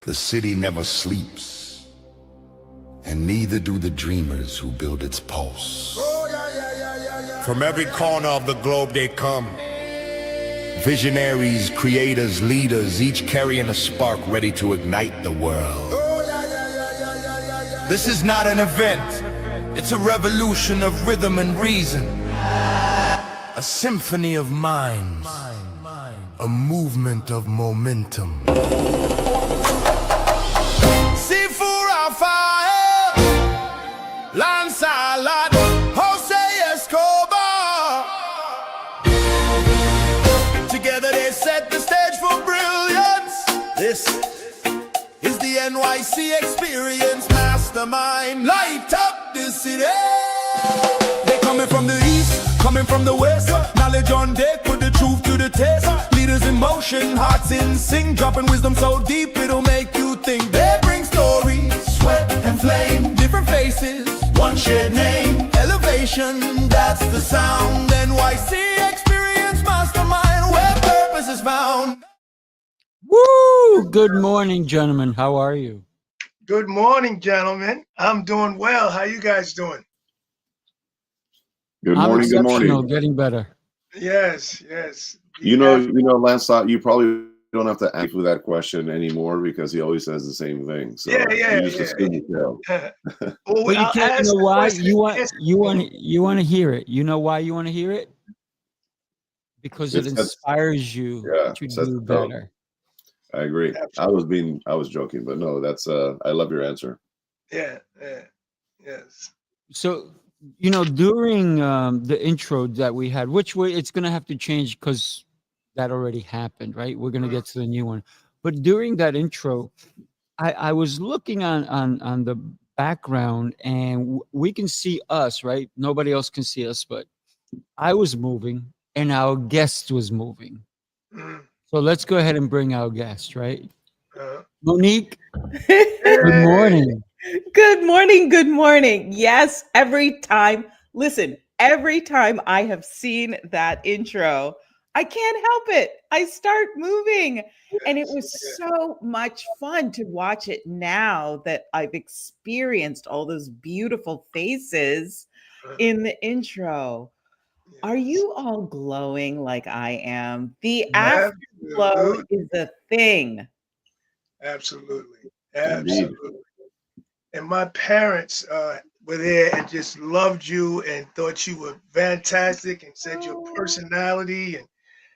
The city never sleeps, and neither do the dreamers who build its pulse. From every corner of the globe they come. Visionaries, creators, leaders, each carrying a spark ready to ignite the world. This is not an event, it's a revolution of rhythm and reason. A symphony of minds, a movement of momentum. Sifu Rafael, Lancelot, Jose Escobar. Together they set the stage for brilliance. This is the NYC experience. Mastermind, light up the city. They coming from the east, coming from the west. Knowledge on deck, put the truth to the test. Leaders in motion, hearts in sync, dropping wisdom so deep it'll make you think. They bring stories, sweat and flame, different faces, one shared name. Elevation, that's the sound. NYC experience mastermind, where purpose is found. Woo! Good morning, gentlemen. How are you? Good morning, gentlemen. I'm doing well. How you guys doing? Good morning. Good morning. Getting better. Yes, yes. You know, Lancelot, you probably don't have to answer that question anymore because he always says the same thing. So yeah. you just assume you know. Well, But you can't. You know why? You want to hear it. You know why you want to hear it? Because it inspires you to do better. I agree. Absolutely. I was joking, but no, that's I love your answer. Yeah, yes. So, you know, during the intro that we had, which way it's gonna have to change because that already happened, right? We're gonna get to the new one. But during that intro, I was looking on the background, and we can see us, right? Nobody else can see us, but I was moving, and our guest was moving. So let's go ahead and bring our guest, right? Monique, good morning. Good morning. Good morning. Yes, every time I have seen that intro, I can't help it. I start moving. And it was so much fun to watch it now that I've experienced all those beautiful faces in the intro. Are you all glowing like I am? The afterglow is a thing. Absolutely. And my parents were there and just loved you and thought you were fantastic and said your personality and,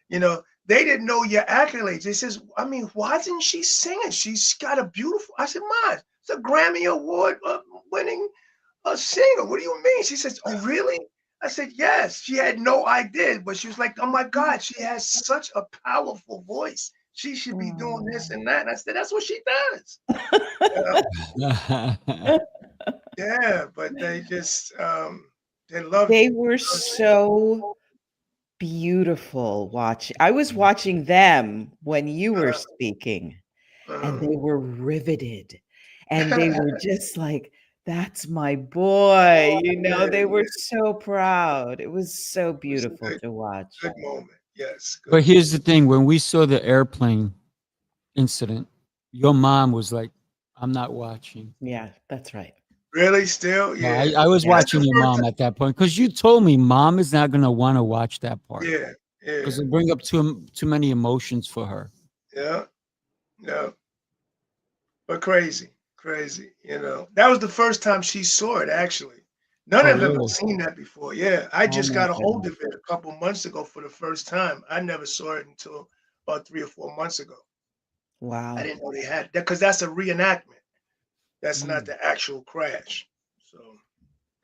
you know, they didn't know your accolades. They says, I mean, why isn't she singing? She's got a beautiful, I said, Ma, it's a Grammy Award winning singer. What do you mean? She says, oh, really? I said, yes. She had no idea, but she was like, oh my God, she has such a powerful voice. She should be doing this and that. And I said, that's what she does. Yeah, but they just, they loved They you. were so beautiful watching. I was watching them when you were speaking, and they were riveted. And they were just like, that's my boy. You know, they were so proud. It was so beautiful to watch. Good moment. Yes. But here's the thing: when we saw the airplane incident, your mom was like, "I'm not watching." Yeah, that's right. Really? Still? Yeah, Yeah. I was watching your mom at that point because you told me mom is not gonna want to watch that part. Yeah. Because it bring up too many emotions for her. Yeah. But crazy. You know, that was the first time she saw it. Actually, none of them have seen that before. Yeah, I just got a hold of it a couple months ago for the first time. I never saw it until about 3 or 4 months ago. Wow. I didn't know they had that because that's a reenactment. That's not the actual crash. So,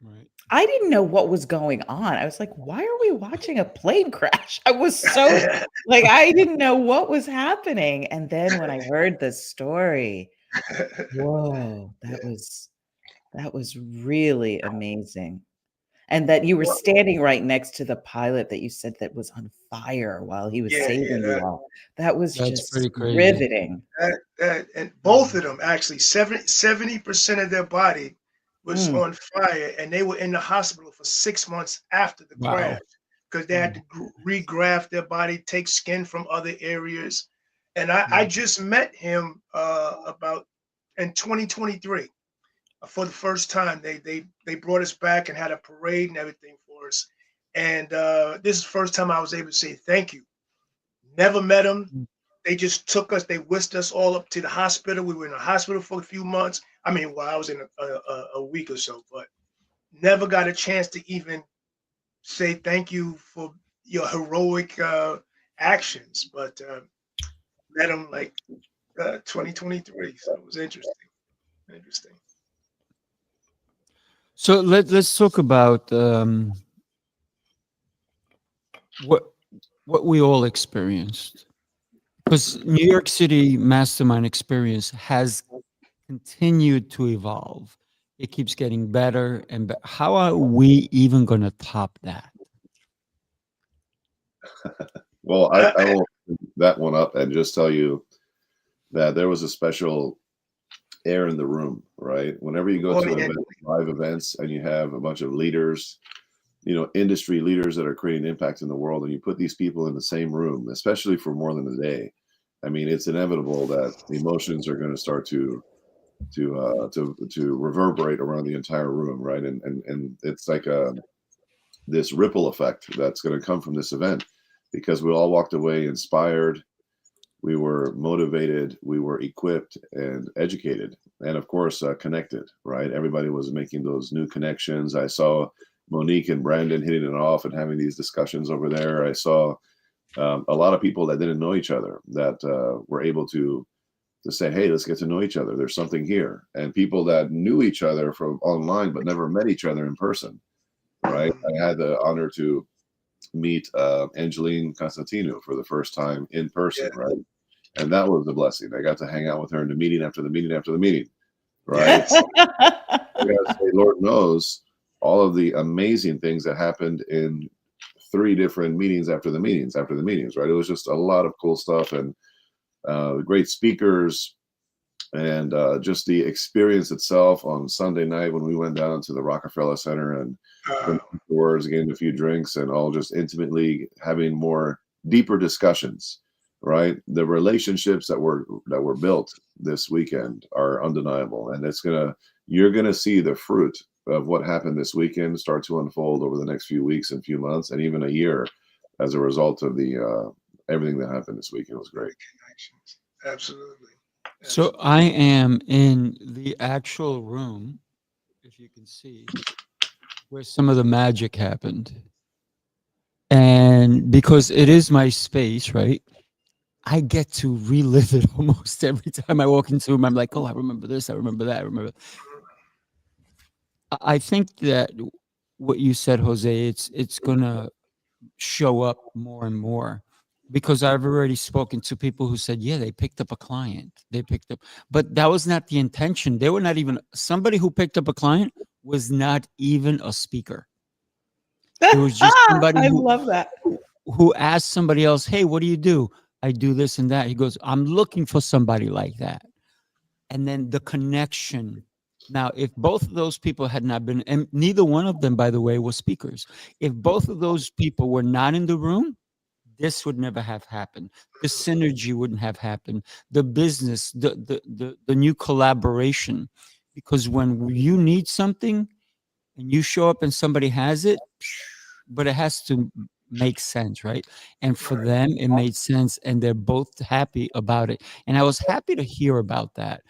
right. I didn't know what was going on. I was like, why are we watching a plane crash? I was so like, I didn't know what was happening. And then when I heard the story, whoa, that was really amazing. And that you were standing right next to the pilot that you said that was on fire while he was saving you all. That was just pretty crazy. Riveting. And both of them actually 70% of their body was on fire, and they were in the hospital for 6 months after the crash because they had to regraft their body, take skin from other areas, And I just met him about in 2023 for the first time. They brought us back and had a parade and everything for us. And this is the first time I was able to say thank you. Never met him. They just took us. They whisked us all up to the hospital. We were in the hospital for a few months. I mean, well, I was in a week or so, but never got a chance to even say thank you for your heroic actions. But met him like 2023, so it was interesting. Interesting. So let's talk about what we all experienced, because New York City Mastermind Experience has continued to evolve. It keeps getting better and better. How are we even going to top that? Well, I will pick that one up and just tell you that there was a special air in the room, right? Whenever you go to live events and you have a bunch of leaders, industry leaders that are creating impact in the world, and you put these people in the same room, especially for more than a day, I mean, it's inevitable that the emotions are going to start to reverberate around the entire room, right? And it's like this ripple effect that's going to come from this event, because we all walked away inspired, we were motivated, we were equipped and educated, and of course connected, right? Everybody was making those new connections. I saw Monique and Brandon hitting it off and having these discussions over there. I saw a lot of people that didn't know each other that were able to say, hey, let's get to know each other. There's something here. And people that knew each other from online but never met each other in person, right? I had the honor to meet Angeline Constantino for the first time in person, right? And that was a blessing. I got to hang out with her in the meeting after the meeting after the meeting, right? Lord knows all of the amazing things that happened in 3 different meetings after the meetings, right? It was just a lot of cool stuff, and great speakers, and just the experience itself on Sunday night when we went down to the Rockefeller Center and afterwards getting a few drinks and all just intimately having more deeper discussions, right? The relationships that were built this weekend are undeniable, and you're gonna see the fruit of what happened this weekend start to unfold over the next few weeks and few months and even a year as a result of the everything that happened this weekend. Was great. Absolutely. So I am in the actual room, if you can see, where some of the magic happened. And because it is my space, right? I get to relive it almost every time I walk into them. I'm like, oh, I remember this, I remember that, I remember. I think that what you said, Jose, it's gonna show up more and more, because I've already spoken to people who said, yeah, they picked up a client. But that was not the intention. They were not even, somebody who picked up a client was not even a speaker. It was just somebody I love that. who asked somebody else, hey, what do you do? I do this and that. He goes, I'm looking for somebody like that. And then the connection. Now, if both of those people had not been, and neither one of them, by the way, were speakers. If both of those people were not in the room, this would never have happened. The synergy wouldn't have happened. The business, the new collaboration. Because when you need something and you show up and somebody has it, but it has to make sense, right? And for them, it made sense, and they're both happy about it. And I was happy to hear about that,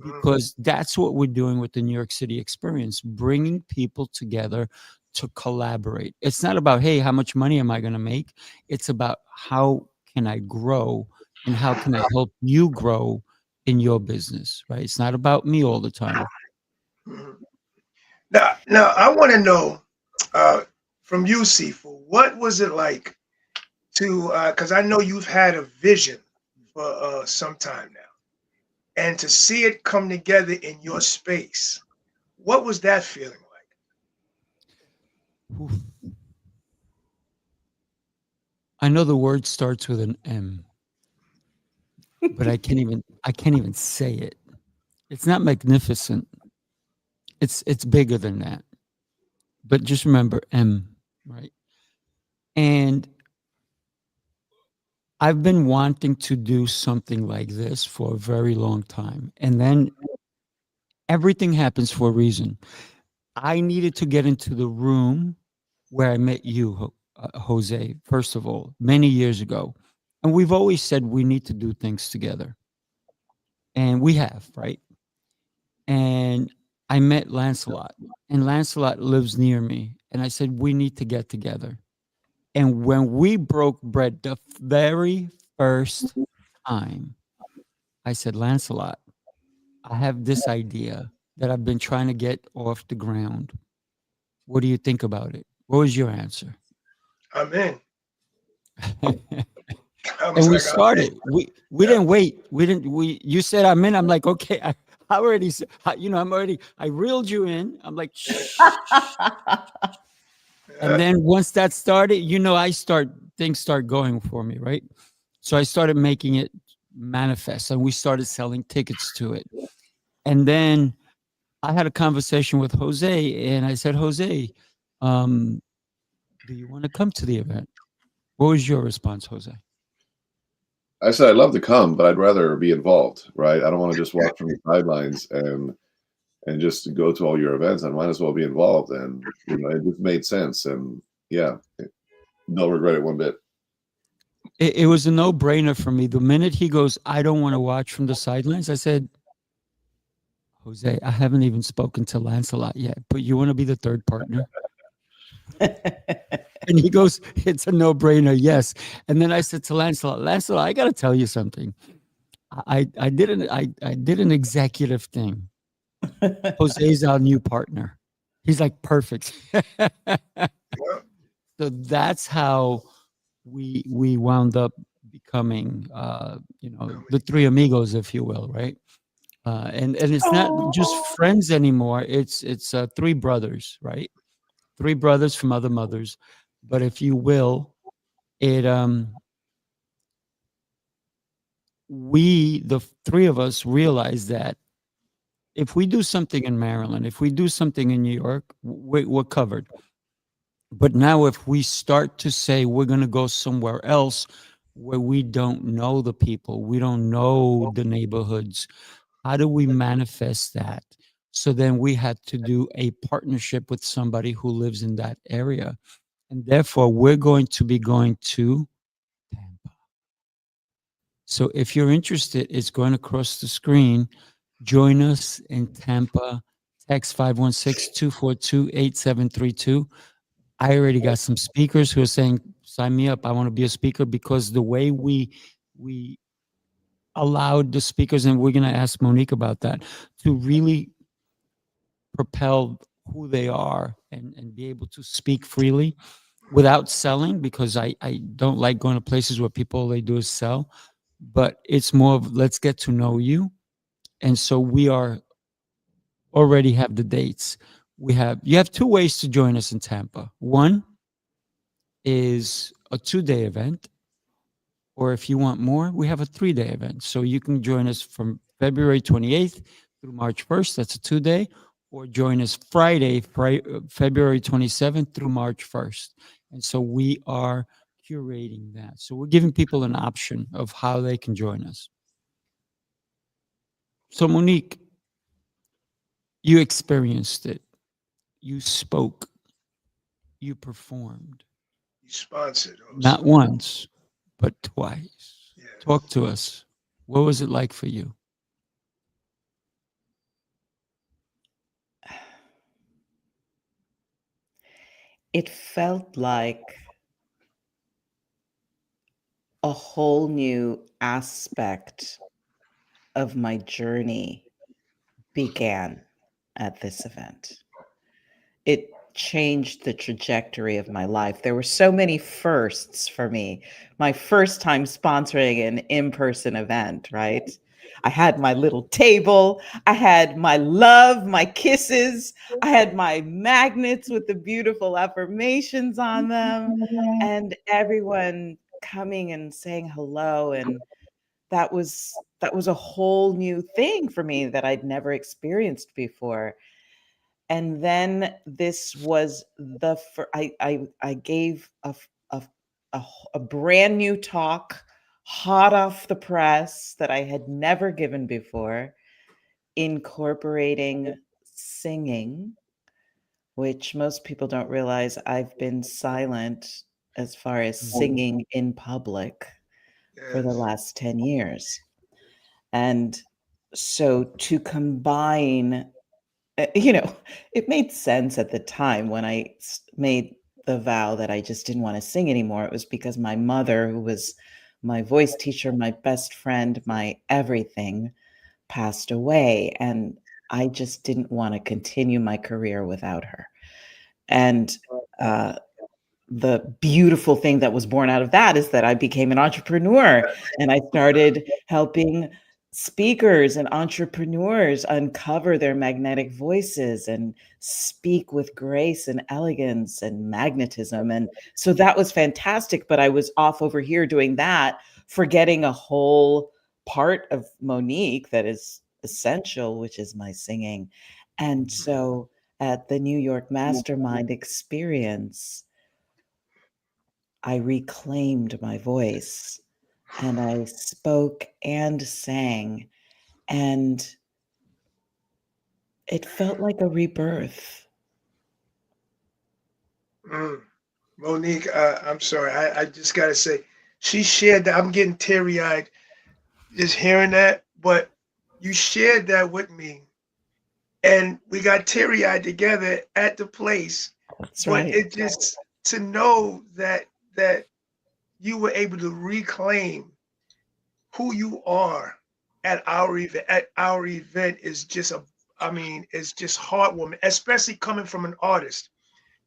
because that's what we're doing with the New York City experience, bringing people together to collaborate. It's not about, hey, how much money am I going to make? It's about how can I grow and how can I help you grow in your business, right? It's not about me all the time. Now I want to know from you, Sifu, what was it like to, because I know you've had a vision for some time now, and to see it come together in your space, what was that feeling like? I know the word starts with an M, but I can't even say it. It's not magnificent. It's bigger than that. But just remember M, right? And I've been wanting to do something like this for a very long time. And then everything happens for a reason. I needed to get into the room where I met you, Jose, first of all, many years ago. And we've always said we need to do things together. And we have, right? And I met Lancelot, and Lancelot lives near me. And I said, we need to get together. And when we broke bread the very first time, I said, Lancelot, I have this idea that I've been trying to get off the ground. What do you think about it? What was your answer? I'm in. I And was we like, I'm in. started. We Yeah. didn't wait. We didn't. We you said I'm in. I'm like, okay. I already. I'm already. I reeled you in. I'm like, shh. And Yeah. then once that started, things start going for me, right? So I started making it manifest, and we started selling tickets to it. And then I had a conversation with Jose, and I said, Jose, um, do you want to come to the event? What was your response, Jose? I said I'd love to come, but I'd rather be involved, right? I don't want to just watch from the sidelines and just go to all your events. I might as well be involved, and it just made sense. And yeah, don't regret it one bit. It was a no-brainer for me. The minute he goes, I don't want to watch from the sidelines, I said, Jose, I haven't even spoken to Lancelot yet, but you want to be the third partner? And he goes, it's a no-brainer, yes. And then I said to Lancelot, I got to tell you something. I did an executive thing. Jose's our new partner. He's like, perfect. So that's how we wound up becoming, the three amigos, if you will, right? And it's not just friends anymore. It's three brothers, right? Three brothers from other mothers. But if you will, it we the three of us realized that if we do something in Maryland, if we do something in New York, we're covered. But now if we start to say we're going to go somewhere else where we don't know the people, we don't know the neighborhoods, how do we manifest that? So then we had to do a partnership with somebody who lives in that area. And therefore, we're going to be going to Tampa. So if you're interested, it's going across the screen. Join us in Tampa. Text 516-242-8732. I already got some speakers who are saying, sign me up. I want to be a speaker, because the way we allowed the speakers, and we're going to ask Monique about that, to really propel who they are and be able to speak freely without selling, because I don't like going to places where people, all they do is sell, but it's more of, let's get to know you. And so we are already have the dates. You have two ways to join us in Tampa. One is a 2-day event, or if you want more, we have a 3-day event. So you can join us from February 28th through March 1st. That's a 2-day. Or join us February 27th through March 1st. And so we are curating that. So we're giving people an option of how they can join us. So Monique, you experienced it. You spoke. You performed. You sponsored also. Not once, but twice. Yes. Talk to us. What was it like for you? It felt like a whole new aspect of my journey began at this event. It changed the trajectory of my life. There were so many firsts for me. My first time sponsoring an in-person event, right? I had my little table. I had my love, my kisses. I had my magnets with the beautiful affirmations on them, and everyone coming and saying hello. And that was a whole new thing for me that I'd never experienced before. And then this was I gave a brand new talk hot off the press that I had never given before, incorporating singing, which most people don't realize I've been silent as far as singing in public for the Yes. last 10 years. And so to combine, it made sense at the time when I made the vow that I just didn't want to sing anymore. It was because my mother, who was my voice teacher, my best friend, my everything, passed away. And I just didn't want to continue my career without her. And the beautiful thing that was born out of that is that I became an entrepreneur and I started helping speakers and entrepreneurs uncover their magnetic voices and speak with grace and elegance and magnetism. And so that was fantastic. But I was off over here doing that, forgetting a whole part of Monique that is essential, which is my singing. And so at the New York Mastermind Experience, I reclaimed my voice and I spoke and sang, and it felt like a rebirth. Monique, I'm sorry. I just got to say, she shared that. I'm getting teary eyed just hearing that, but you shared that with me. And we got teary eyed together at the place. That's But right. it just to know that you were able to reclaim who you are at our event. At our event is just it's just heartwarming, especially coming from an artist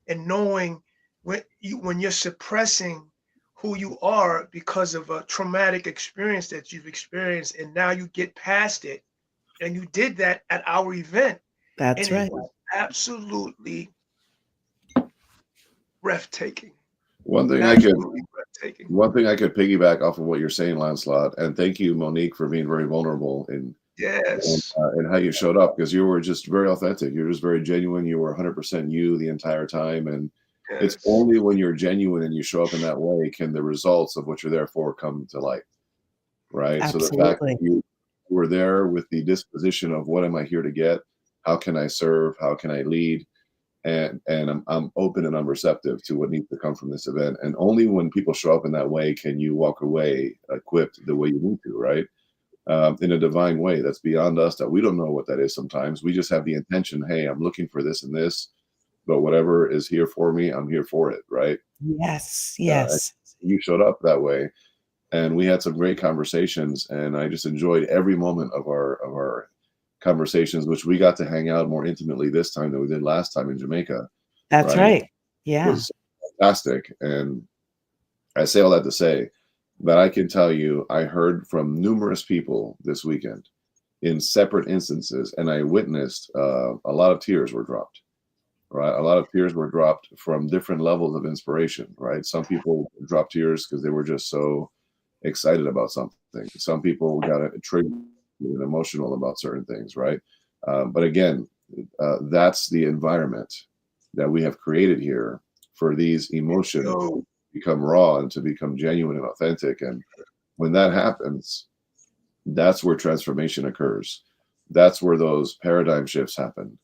and knowing when you're suppressing who you are because of a traumatic experience that you've experienced, and now you get past it, and you did that at our event, That's and it right. was absolutely breathtaking. One thing Absolutely breathtaking. I could piggyback off of what you're saying, Lancelot, and thank you, Monique, for being very vulnerable in Yes. and how you showed up, because you were just very authentic. You're just very genuine. You were 100% you the entire time, and it's Yes. only when you're genuine and you show up in that way can the results of what you're there for come to light, right? So the fact Absolutely. that you were there with the disposition of what am I here to get? How can I serve? How can I lead? And I'm open and I'm receptive to what needs to come from this event. And only when people show up in that way can you walk away equipped the way you need to, right? In a divine way that's beyond us, that we don't know what that is sometimes. We just have the intention, hey, I'm looking for this and this, but whatever is here for me, I'm here for it, right? Yes. Yes. You showed up that way, and we had some great conversations, and I just enjoyed every moment of our conversations, which we got to hang out more intimately this time than we did last time in Jamaica. That's Right? right. It Yeah. was fantastic. And I say all that to say that I can tell you, I heard from numerous people this weekend in separate instances, and I witnessed a lot of tears were dropped. Right, a lot of tears were dropped from different levels of inspiration. Right, some people dropped tears because they were just so excited about something. Some people got triggered and emotional about certain things. Right, but again, that's the environment that we have created here for these emotions Yo, to become raw and to become genuine and authentic. And when that happens, that's where transformation occurs. That's where those paradigm shifts happen.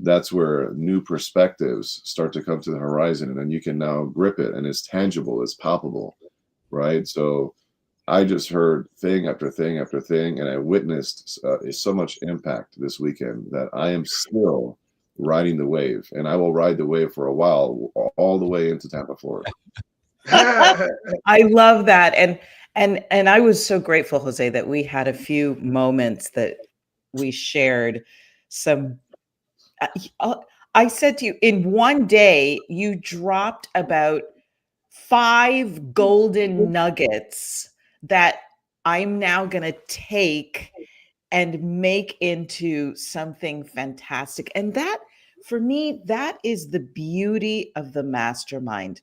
That's where new perspectives start to come to the horizon, and then you can now grip it, and it's tangible, it's palpable, right? So I just heard thing after thing after thing, and I witnessed so much impact this weekend that I am still riding the wave, and I will ride the wave for a while, all the way into Tampa, Florida. I love that. And I was so grateful, Jose, that we had a few moments that we shared some I said to you, in one day, you dropped about 5 golden nuggets that I'm now going to take and make into something fantastic. And that, for me, that is the beauty of the mastermind.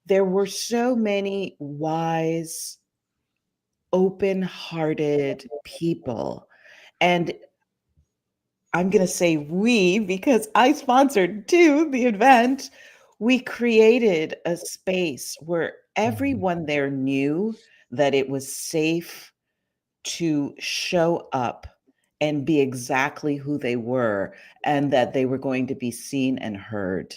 There were so many wise, open-hearted people. And I'm going to say we, because I sponsored too the event. We created a space where everyone there knew that it was safe to show up and be exactly who they were, and that they were going to be seen and heard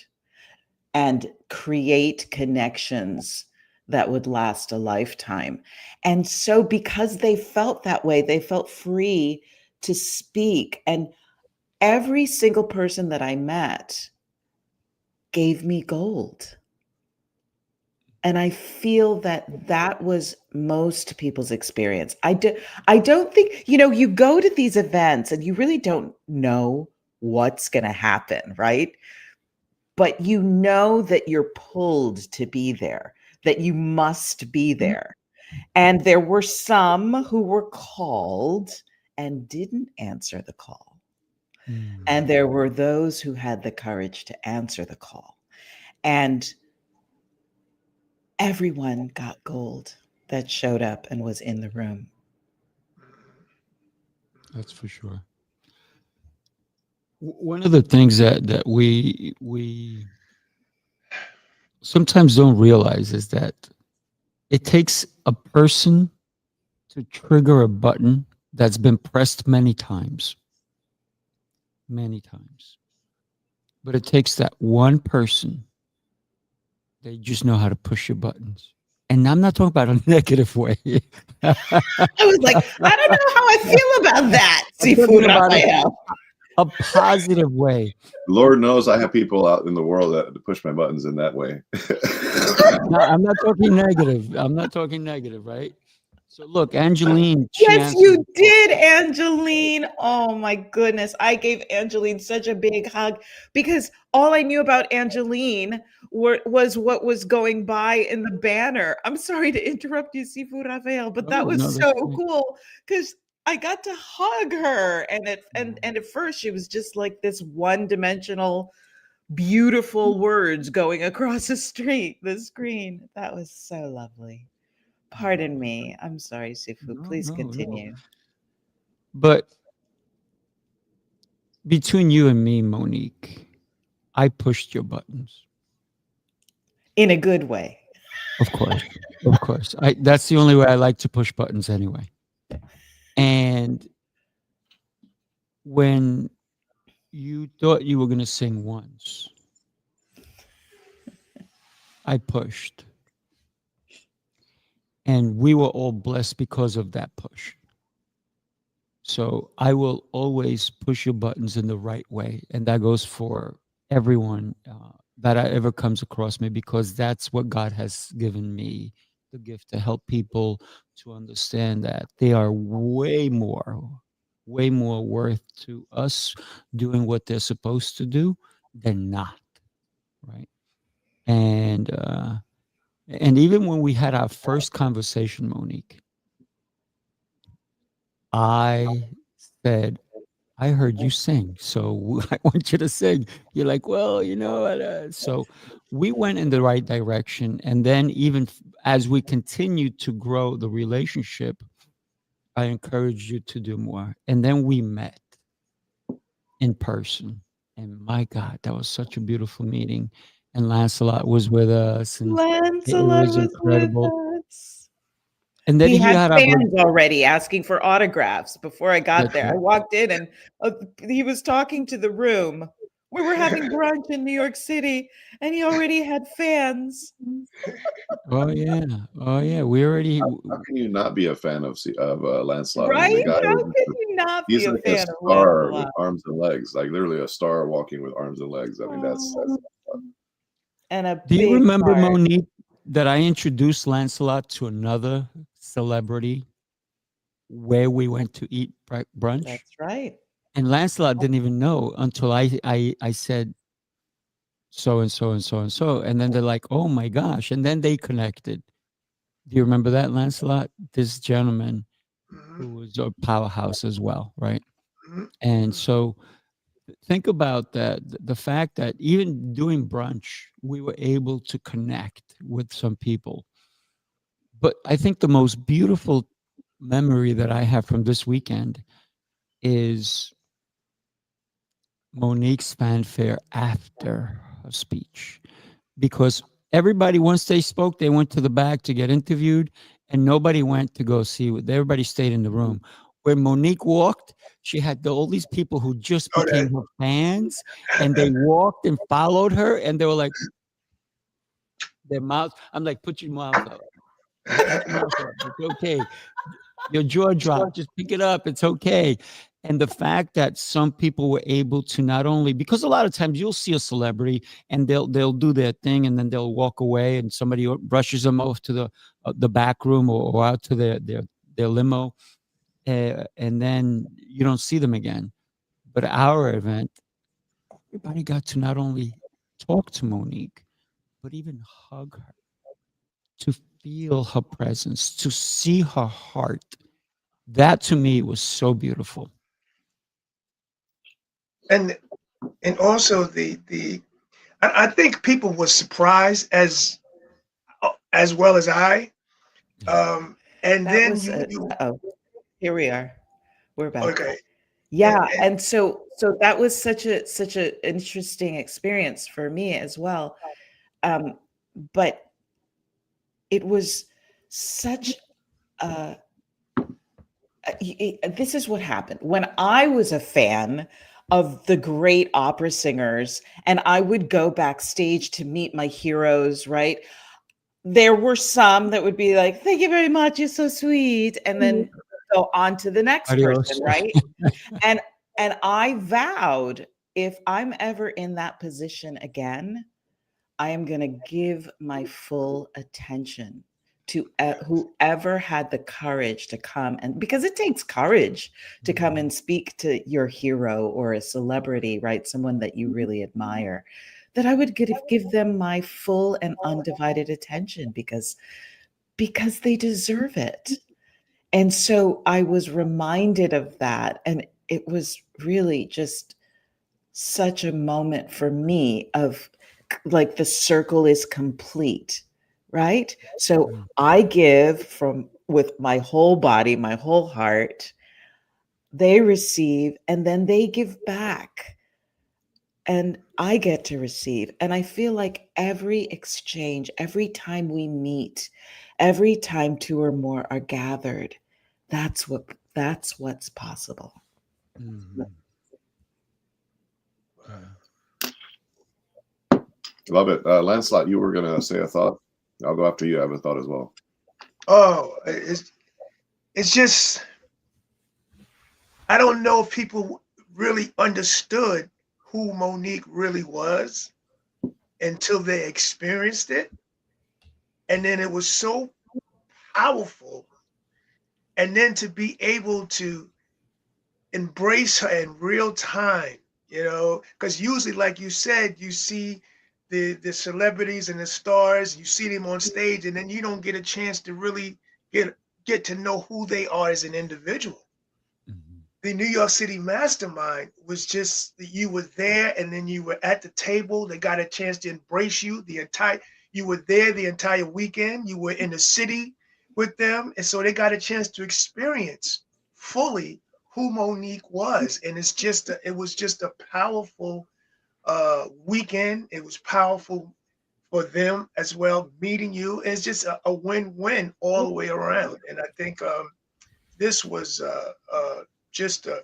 and create connections that would last a lifetime. And so, because they felt that way, they felt free to speak. And every single person that I met gave me gold. And I feel that that was most people's experience. I don't think, you go to these events and you really don't know what's going to happen, right? But you know that you're pulled to be there, that you must be there. And there were some who were called and didn't answer the call. And there were those who had the courage to answer the call. And everyone got gold that showed up and was in the room. That's for sure. One of the things that we sometimes don't realize is that it takes a person to trigger a button that's been pressed many times. But it takes that one person. They just know how to push your buttons. And I'm not talking about a negative way. I was like, I don't know how I feel about that, Sifu Rafael. A positive way. Lord knows I have people out in the world that push my buttons in that way. No, I'm not talking negative, right? So look, Angeline. Yes, you did, Angeline. Oh my goodness. I gave Angeline such a big hug because all I knew about Angeline was what was going by in the banner. I'm sorry to interrupt you, Sifu Rafael, but that was so cool because I got to hug her. And at first she was just like this one-dimensional, beautiful words going across the screen. That was so lovely. Pardon me. I'm sorry, Sifu. Please continue. No. But between you and me, Monique, I pushed your buttons. In a good way. Of course. That's the only way I like to push buttons anyway. And when you thought you were going to sing once, I pushed. And we were all blessed because of that push. So I will always push your buttons in the right way. And that goes for everyone that I ever comes across me, because that's what God has given me, the gift to help people to understand that they are way more worth to us doing what they're supposed to do than not. Right. And even when we had our first conversation, Monique, I said, I heard you sing, so I want you to sing. You're like, well, so we went in the right direction. And then even as we continued to grow the relationship, I encouraged you to do more. And then we met in person. And my God, that was such a beautiful meeting. And Lancelot was with us. And Lancelot was incredible. With us. And then we had fans already asking for autographs before I got there. Right. I walked in and he was talking to the room. We were having brunch in New York City, and he already had fans. Oh yeah. We already. How can you not be a fan of Lancelot? Right? I mean, How can you not be a fan of star with arms and legs, like literally a star walking with arms and legs. I mean, that's and do you remember, Monique, that I introduced Lancelot to another celebrity where we went to eat brunch? That's right. And Lancelot didn't even know until I said so and so and so and so. And then they're like, oh my gosh. And then they connected. Do you remember that, Lancelot? This gentleman who was a powerhouse as well, right? And so think about that, the fact that even doing brunch, we were able to connect with some people. But I think the most beautiful memory that I have from this weekend is Monique's fanfare after her speech. Because everybody, once they spoke, they went to the back to get interviewed. and nobody went to go see what everybody stayed in the room. When Monique walked, she had all these people who just Oh, became her fans, and they walked and followed her, and they were like, their mouth. I'm like, put your mouth up. Put your mouth up. It's okay. Your jaw dropped. Just pick it up. It's okay. And the fact that some people were able to not only, because a lot of times you'll see a celebrity and they'll do their thing and then they'll walk away and somebody rushes them off to the back room or out to their limo, and then you don't see them again. But our event, everybody got to not only talk to Monique, but even hug her, to feel her presence, to see her heart. That to me was so beautiful. and also I think people were surprised as well as I. And That then was you oh, here we are. We're back. okay. Yeah, and so that was such a interesting experience for me as well. But it was such a this is what happened when I was a fan of the great opera singers and I would go backstage to meet my heroes, right? There were some that would be like, thank you very much, you're so sweet, and then go on to the next Adios. person, right? and I vowed, if I'm ever in that position again, I am going to give my full attention to whoever had the courage to come, and because it takes courage to come and speak to your hero or a celebrity, right? Someone that you really admire, that I would give them my full and undivided attention because they deserve it. And so I was reminded of that. And it was really just such a moment for me of like the circle is complete, right? So I give from with my whole body, my whole heart. They receive and then they give back. And I get to receive. And I feel like every exchange, every time we meet, every time two or more are gathered, that's what's possible. Mhm. Love it. Lancelot, you were going to say a thought. I'll go after you. I have a thought as well. Oh, it's just I don't know if people really understood who Monique really was until they experienced it. And then it was so powerful. And then to be able to embrace her in real time, because usually, like you said, you see the celebrities and the stars, you see them on stage, and then you don't get a chance to really get to know who they are as an individual. The New York City Mastermind was just you were there, and then you were at the table. They got a chance to embrace you you were there the entire weekend. You were in the city with them, and so they got a chance to experience fully who Monique was. And it was just a powerful weekend. It was powerful for them as well, meeting you. It's just a win-win all the way around. And I think this was just an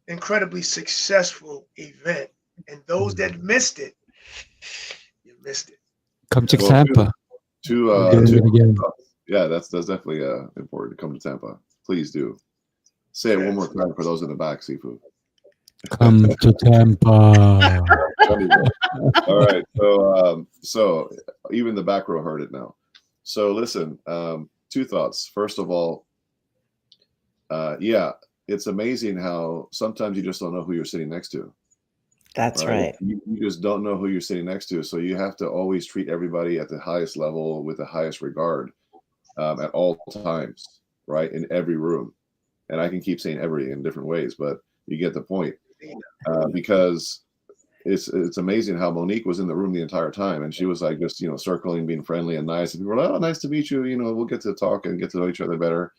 incredibly successful event. And those that missed it, you missed it. Come to Well, Tampa. Two, Doing it again. yeah, that's definitely important to come to Tampa. Please do. Say it one more time for those in the back, Sifu. Come to Tampa. All right. So even the back row heard it now. So listen, two thoughts. First of all, yeah, it's amazing how sometimes you just don't know who you're sitting next to. That's right. You just don't know who you're sitting next to. So you have to always treat everybody at the highest level with the highest regard at all times, right? In every room. And I can keep saying every in different ways, but you get the point. Because it's amazing how Monique was in the room the entire time, and she was like just circling, being friendly and nice, and people were like, "Oh, nice to meet you. We'll get to talk and get to know each other better."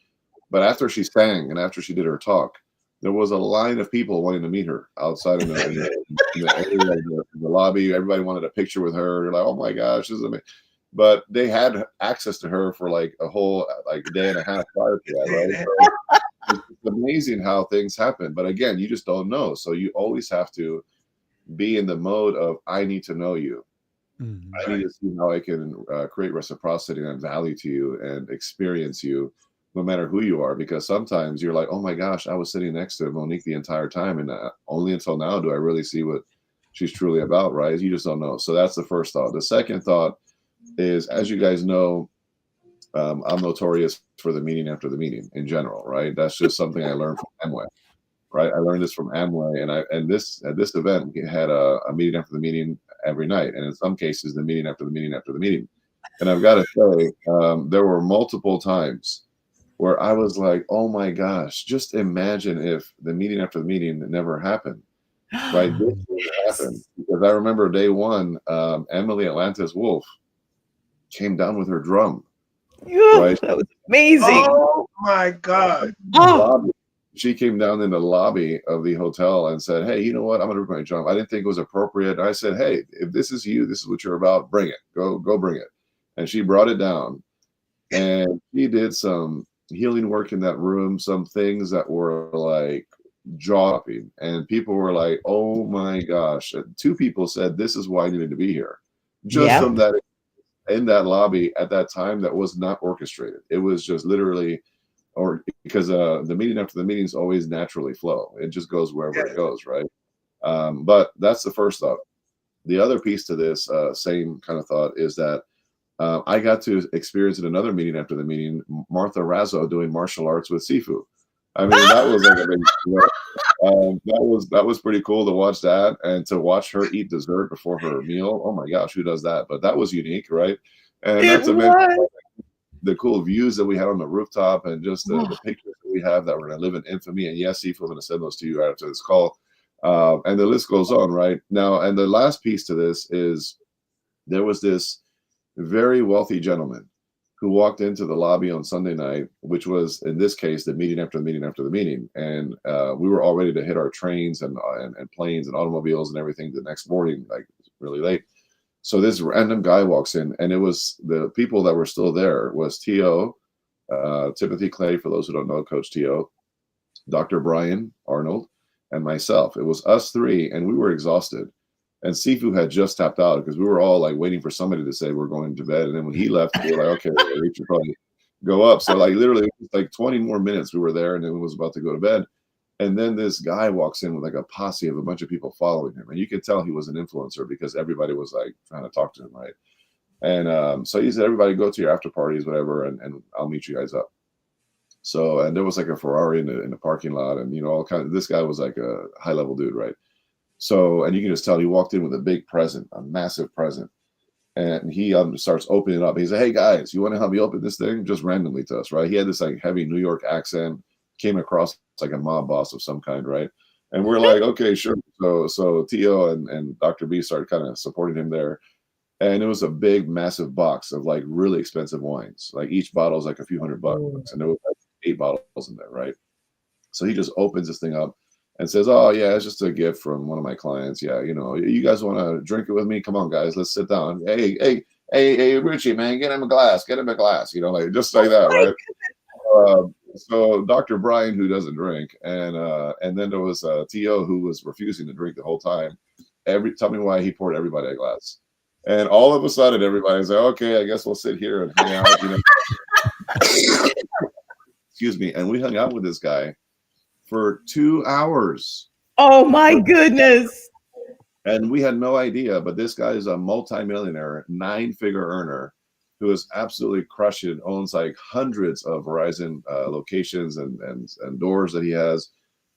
But after she sang and after she did her talk, there was a line of people wanting to meet her outside in the lobby. Everybody wanted a picture with her. They're like, "Oh my gosh, this is amazing." but they had access to her for like a whole like day and a half prior to that, right? So it's amazing how things happen. But again, you just don't know. So you always have to be in the mode of, I need to know you. Mhm. I need to see how I can create reciprocity and value to you and experience you, no matter who you are. Because sometimes you're like, oh my gosh, I was sitting next to Monique the entire time, and only until now do I really see what she's truly about, right? You just don't know. So that's the first thought. The second thought is, as you guys know, I'm notorious for the meeting after the meeting in general, right? That's just something I learned from Amway, right? I learned this from Amway, and this at this event we had a meeting after the meeting every night, and in some cases the meeting after the meeting after the meeting. And I've got to say, there were multiple times where I was like, "Oh my gosh, just imagine if the meeting after the meeting never happened." Right? This didn't happen because I remember day one, Emily Atlantis Wolf came down with her drum, Yeah, right? that was amazing. Oh my God. Oh, She came down in the lobby of the hotel and said, "Hey, you know what? I'm gonna bring my drum." I didn't think it was appropriate. I said, "Hey, if this is you, this is what you're about. Bring it. Go, bring it." And she brought it down, and she did some healing work in that room. Some things that were like jaw-dropping, and people were like, "Oh my gosh!" And two people said, "This is why I needed to be here." Just yep. from that in that lobby at that time, that was not orchestrated. It was just literally or because the meeting after the meetings always naturally flow. It just goes wherever it goes, right? But that's the first thought. The other piece to this same kind of thought is that I got to experience in another meeting after the meeting Martha Razzo doing martial arts with Sifu. I mean, that was like a big, that was pretty cool to watch that and to watch her eat dessert before her meal. Oh my gosh, who does that? But that was unique, right? And It that's a mention was. the cool views that we had on the rooftop and just Oh, the pictures that we have that we're going to live in infamy. And yes, Eve, I'm going to send those to you right after this call. And the list goes on, right? Now, and the last piece to this is there was this very wealthy gentleman who walked into the lobby on Sunday night, which was in this case the meeting after the meeting after the meeting, and we were all ready to hit our trains and planes and automobiles and everything the next morning, like really late. So this random guy walks in, and it was the people that were still there was T.O., Timothy Clay, for those who don't know, Coach T.O., Dr. Brian Arnold, and myself. It was us three, and we were exhausted. And Sifu had just tapped out because we were all like waiting for somebody to say we're going to bed. And then when he left, we were like, okay, we should probably go up. So like literally it was like 20 more minutes we were there, and then we was about to go to bed. And then this guy walks in with like a posse of a bunch of people following him. And you could tell he was an influencer because everybody was like trying to talk to him, right? And so he said, everybody go to your after parties, whatever, and I'll meet you guys up. So, and there was like a Ferrari in the parking lot, and all kind of, this guy was like a high level dude, right? So, and you can just tell he walked in with a big present, a massive present. And he starts opening it up. He said, "Hey guys, you want to help me open this thing?" Just randomly to us, right? He had this like heavy New York accent, came across like a mob boss of some kind, right? And we're like, okay, sure. So T.O. and Dr. B started kind of supporting him there. And it was a big, massive box of like really expensive wines. Like each bottle is like a few $100, and there was like 8 bottles in there, right? So he just opens this thing up and says, "Oh yeah, it's just a gift from one of my clients. Yeah, you guys want to drink it with me? Come on, guys, let's sit down. Hey, Richie, man, get him a glass. Like just like that, right?" So Dr. Brian, who doesn't drink, and then there was T.O. who was refusing to drink the whole time. Tell me why he poured everybody a glass. And all of a sudden, everybody's like, "Okay, I guess we'll sit here and hang out." Excuse me. And we hung out with this guy for 2 hours. oh my goodness. And we had no idea, but this guy is a multimillionaire, 9-figure earner who is absolutely crushing, owns like hundreds of Verizon locations and doors that he has.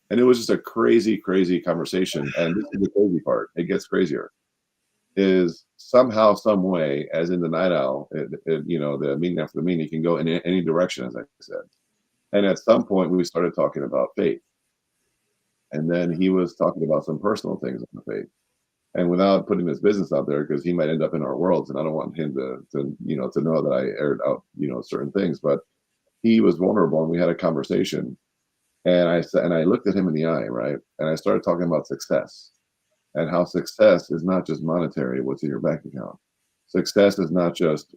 And it was just a crazy, crazy conversation. And this is the crazy part. It gets crazier. Is somehow, some way, as in the night owl, the meeting after the meeting, can go in any direction, as I said. And at some point, we started talking about faith. And then he was talking about some personal things on the faith. And without putting his business out there, because he might end up in our worlds, and I don't want him to know that I aired out, certain things. But he was vulnerable, and we had a conversation. And I said, and I looked at him in the eye, right? And I started talking about success and how success is not just monetary, what's in your bank account. Success is not just,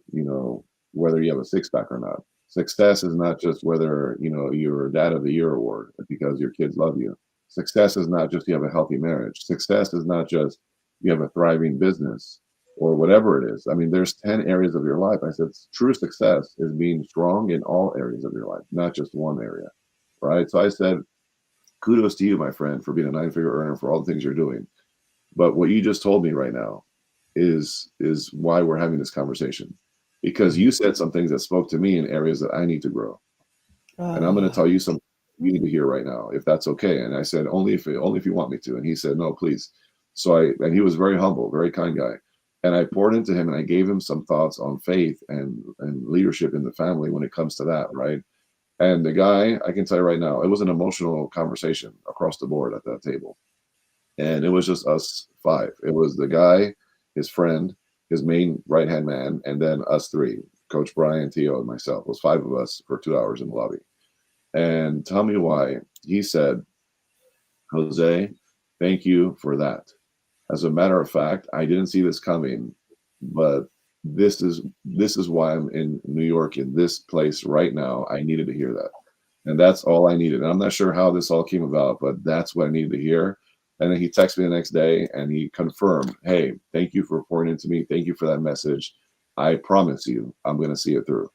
whether you have a six pack or not. Success is not just whether, you're Dad of the Year award because your kids love you. Success is not just you have a healthy marriage. Success is not just you have a thriving business or whatever it is. I mean, there's 10 areas of your life. I said true success is being strong in all areas of your life, not just one area, right? So I said, kudos to you, my friend, for being a 9-figure earner, for all the things you're doing. But what you just told me right now is why we're having this conversation, because you said some things that spoke to me in areas that I need to grow. And I'm going to tell you something you need to hear right now, if that's okay. And I said, only if you want me to. And he said, no, please. And he was very humble, very kind guy. And I poured into him and I gave him some thoughts on faith and leadership in the family when it comes to that, right? And the guy, I can tell you right now, it was an emotional conversation across the board at that table. And it was just us 5. It was the guy, his friend, his main right-hand man, and then us 3, Coach Brian, Tio, and myself. It was 5 of us for 2 hours in the lobby. And tell me why. He said, Jose, thank you for that. As a matter of fact, I didn't see this coming, but this is why I'm in New York, in this place right now. I needed to hear that. And that's all I needed. And I'm not sure how this all came about, but that's what I needed to hear. And then he texted me the next day and he confirmed, hey, thank you for pouring into me. Thank you for that message. I promise you, I'm going to see it through.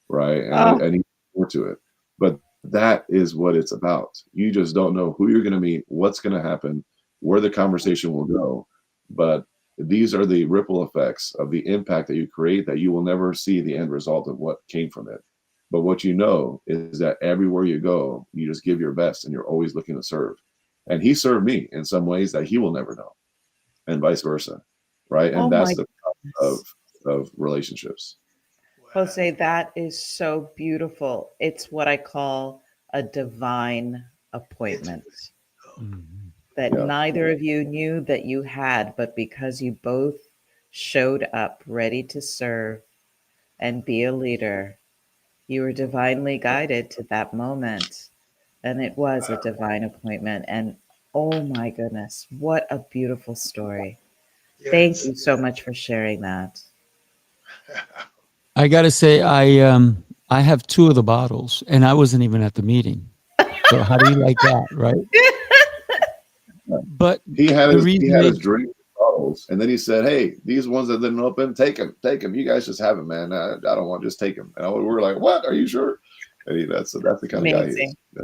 Right. And he went to it. But that is what it's about. You just don't know who you're going to meet, what's going to happen, where the conversation will go. But these are the ripple effects of the impact that you create, that you will never see the end result of what came from it. But what you know is that everywhere you go, you just give your best and you're always looking to serve. And he served me in some ways that he will never know, and vice versa, right? And that's the power of relationships. Jose, that is so beautiful. It's what I call a divine appointment that neither of you knew that you had, but because you both showed up ready to serve and be a leader, you were divinely guided to that moment. And it was a divine appointment. And oh my goodness, what a beautiful story. Yes. Thank you so much for sharing that. I gotta say, I have 2 of the bottles, and I wasn't even at the meeting. So how do you like that, right? But he had his drink bottles, and then he said, "Hey, these ones that didn't open, take them. You guys just have them, man. I don't want, just take them." And we were like, "What? Are you sure?" And that's the kind of guy he is. Yeah.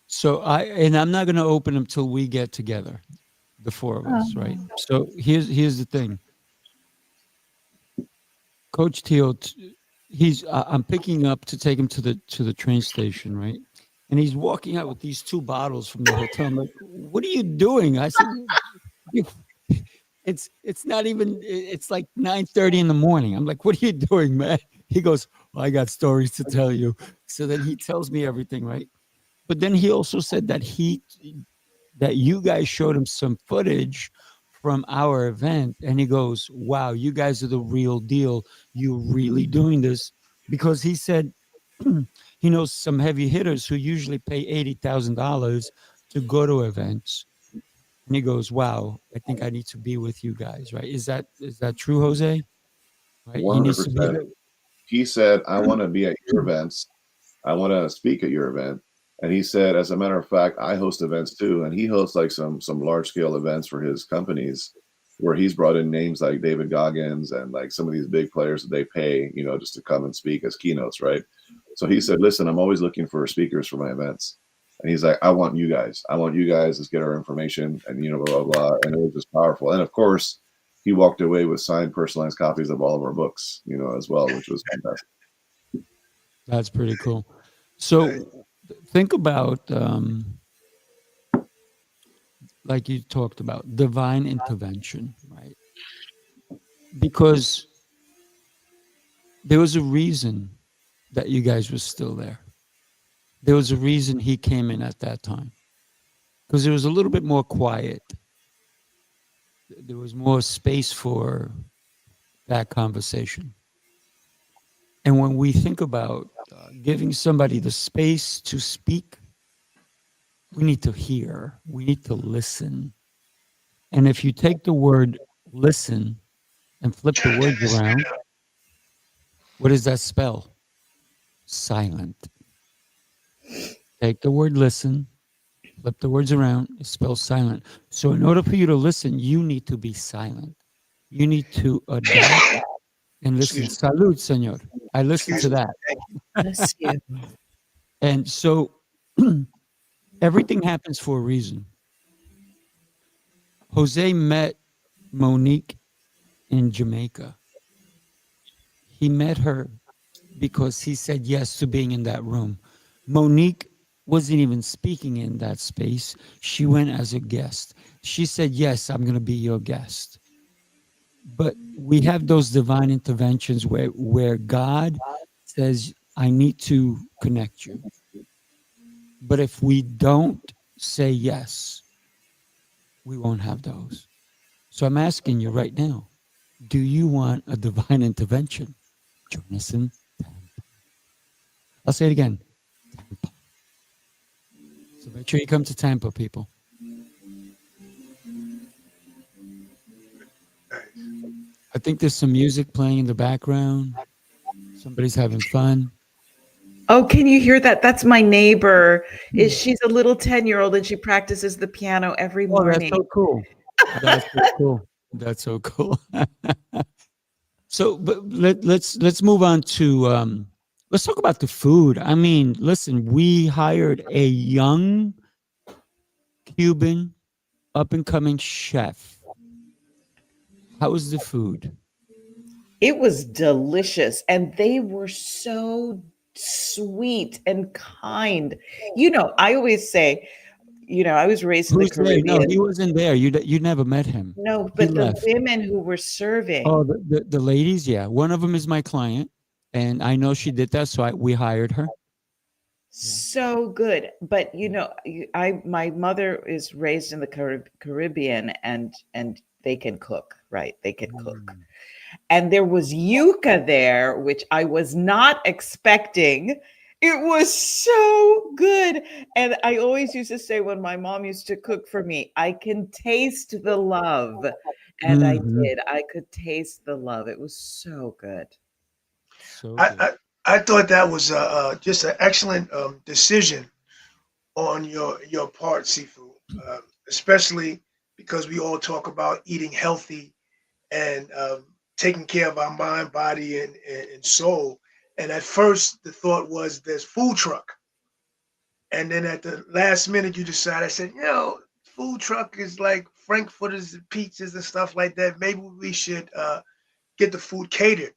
So I'm not going to open them till we get together, the 4 of us, right? So here's the thing. Coach Teal, I'm picking up to take him to the train station, right? And he's walking out with these 2 bottles from the hotel. I'm like, "What are you doing?" I said, "It's not even. It's like 9:30 in the morning." I'm like, "What are you doing, man?" He goes, "Well, I got stories to tell you." So then he tells me everything, right? But then he also said that you guys showed him some footage from our event, and he goes, "Wow, you guys are the real deal. You're really doing this," because he said he knows some heavy hitters who usually pay $80,000 to go to events, and he goes, "Wow, I think I need to be with you guys." Right? Is that true, Jose? Right? He needs to be 100%. there. He said, "I want to be at your events. I want to speak at your event." And he said, as a matter of fact, I host events too. And he hosts like some large scale events for his companies where he's brought in names like David Goggins and like some of these big players that they pay, just to come and speak as keynotes, right? So he said, "Listen, I'm always looking for speakers for my events." And he's like, I want you guys. Let's get our information and, blah, blah, blah. And it was just powerful. And of course, he walked away with signed, personalized copies of all of our books, as well, which was fantastic. That's pretty cool. So think about, like you talked about, divine intervention, right? Because there was a reason that you guys were still there. There was a reason he came in at that time. Because it was a little bit more quiet. There was more space for that conversation. And when we think about giving somebody the space to speak, we need to hear, we need to listen. And if you take the word listen and flip the words around, What does that spell? Silent. Take the word listen, flip the words around, it spells silent. So in order for you to listen, you need to be silent. You need to adapt and listen. Excuse me. Salud, senor. I listened Excuse to me. that. Thank you. Bless you. And so everything happens for a reason. Jose met Monique in Jamaica. He met her because he said yes to being in that room. Monique wasn't even speaking in that space. She went as a guest. She said, yes, I'm going to be your guest. But we have those divine interventions where God says, I need to connect you. But if we don't say yes, we won't have those. So I'm asking you right now, do you want a divine intervention? Join us in Tampa. I'll say it again. Tampa. So make sure you come to Tampa, people. I think there's some music playing in the background. Somebody's having fun. Oh, can you hear that? That's my neighbor. She's a little 10-year-old and she practices the piano every Oh, that's morning. so cool. That's so cool. That's so cool. So, but let's move on to let's talk about the food. I mean, listen, we hired a young Cuban up and coming chef. How was the food? It was delicious and they were so sweet and kind. I always say, I was raised in the Who's there? No, Caribbean. he wasn't there. You never met him. No, He but the left. women who were serving, Oh, the ladies, yeah. One of them is my client, and I know she did that, so we hired her. so good. But my mother is raised in the Caribbean, and they can cook, right? They can cook. Mm. And there was yuca there, which I was not expecting. It was so good. And I always used to say when my mom used to cook for me, I can taste the love. And I Mhm. did. I could taste the love. It was so good. So I, good. I, I thought that was just an excellent decision on your part, Sifu, especially because we all talk about eating healthy and taking care of our mind, body, and soul. And at first, the thought was there's food truck, and then at the last minute, you decided. I said, food truck is like frankfurters and pizzas and stuff like that. Maybe we should get the food catered.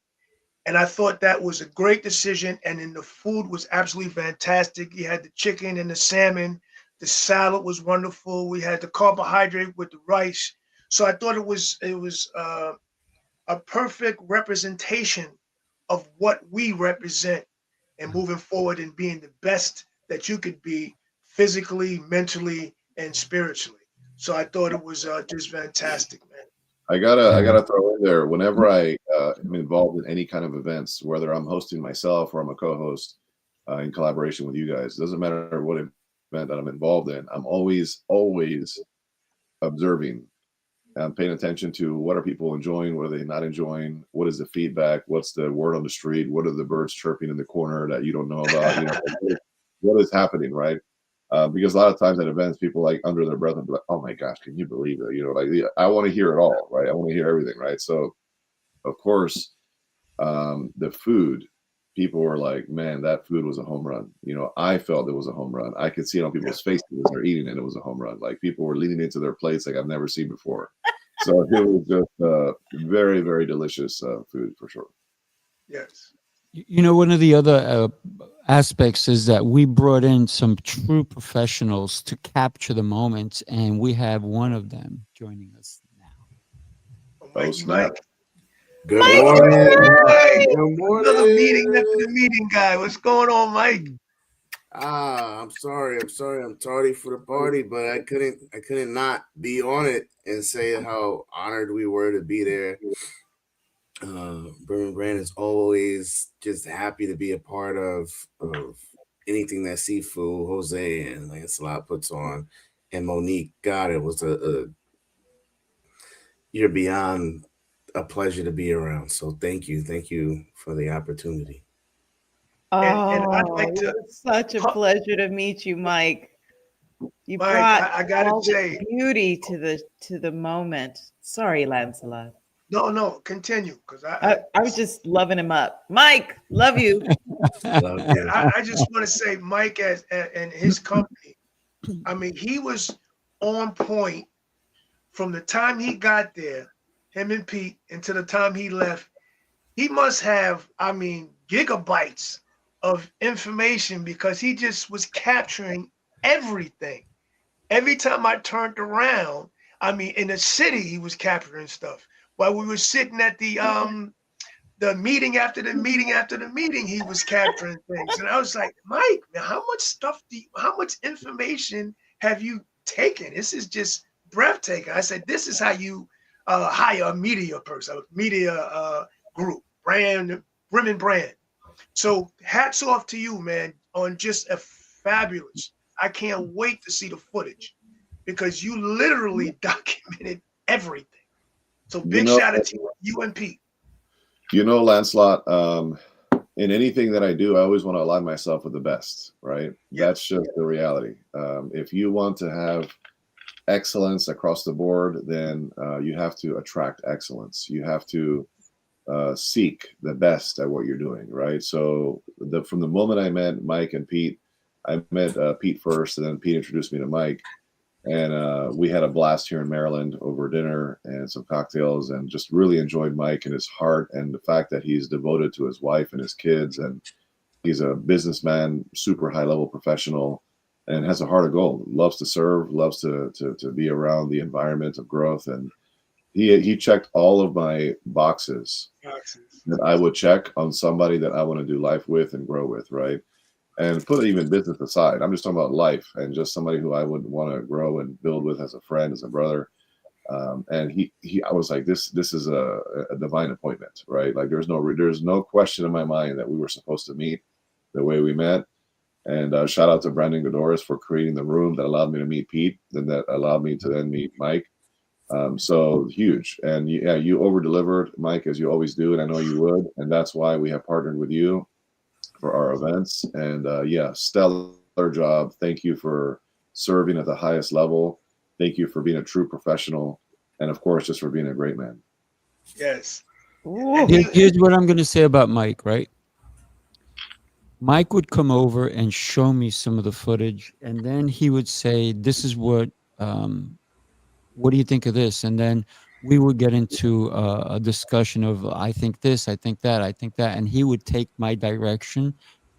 And I thought that was a great decision. And then the food was absolutely fantastic. You had the chicken and the salmon. The salad was wonderful. We had the carbohydrate with the rice. So I thought it was a perfect representation of what we represent and moving forward and being the best that you could be physically, mentally, and spiritually. So I thought it was just fantastic, man. I gotta throw in there whenever I am involved in any kind of events, whether I'm hosting myself or I'm a co-host in collaboration with you guys. It doesn't matter what event that I'm involved in. I'm always observing. I'm paying attention to what are people enjoying, what are they not enjoying, what is the feedback, what's the word on the street, what are the birds chirping in the corner that you don't know about, what is happening, right? Because a lot of times at events, people like under their breath and be like, "Oh my gosh, can you believe it?" Like I want to hear it all, right? I want to hear everything, right? So, of course, the food, people were like, "Man, that food was a home run." I felt it was a home run. I could see it on Yeah. people's faces as they're eating it. It was a home run. Like people were leaning into their plates like I've never seen before. So it was just very, very delicious food for sure. Yes. One of the other aspects is that we brought in some true professionals to capture the moments, and we have one of them joining us now. Oh, Oh Mikey snap! Mike. Good Mikey morning. Mike. Good Another meeting morning. after the meeting guy. What's going on, Mike? I'm sorry. I'm tardy for the party, but I couldn't not be on it and say how honored we were to be there. Burman Brand is always just happy to be a part of anything that Sifu, Jose, and Lancelot puts on. And Monique, God, it was a you're beyond a pleasure to be around. So thank you for the opportunity. And I'd Oh, like it to, was such a pleasure to meet you, Mike. You Mike, brought I gotta all this say, beauty to the moment. Sorry, Lancelot. no, continue, because I was just loving him up. Mike, love you. Love you. I just want to say, Mike, and his company. I mean, he was on point from the time he got there, him and Pete, until the time he left. He must have, I mean, gigabytes of information because he just was capturing everything. Every time I turned around, I mean, in the city, he was capturing stuff. While we were sitting at the meeting after the meeting after the meeting, he was capturing things. And I was like, Mike, man, how much stuff how much information have you taken? This is just breathtaking. I said, this is how you hire a media person, a media group, brand, women brand. So hats off to you, man, on just a fabulous. I can't wait to see the footage because you literally documented everything. So You big know, shout out to you and Pete. Lancelot, in anything that I do, I always want to align myself with the best, right? Yeah. That's just the reality. If you want to have excellence across the board, then you have to attract excellence. You have to seek the best at what you're doing, right? So from the moment I met Mike and Pete, I met Pete first, and then Pete introduced me to Mike. And we had a blast here in Maryland over dinner and some cocktails, and just really enjoyed Mike and his heart and the fact that he's devoted to his wife and his kids. And he's a businessman, super high level professional, and has a heart of gold, loves to serve, loves to be around the environment of growth. And he checked all of my boxes that I would check on somebody that I want to do life with and grow with, right? And put even business aside, I'm just talking about life and just somebody who I would want to grow and build with as a friend, as a brother. And I was like, this is a divine appointment, right? Like there's no question in my mind that we were supposed to meet the way we met. And shout out to Brandon Godoris for creating the room that allowed me to meet Pete, and that allowed me to then meet Mike. So huge. And you over delivered, Mike, as you always do, and I know you would. And that's why we have partnered with you for our events. And stellar job. Thank you for serving at the highest level. Thank you for being a true professional, and of course, just for being a great man. Yes. Here's what I'm going to say about Mike, right? Mike would come over and show me some of the footage, and then he would say, this is what do you think of this? And then we would get into a discussion of, I think this, I think that, I think that. And he would take my direction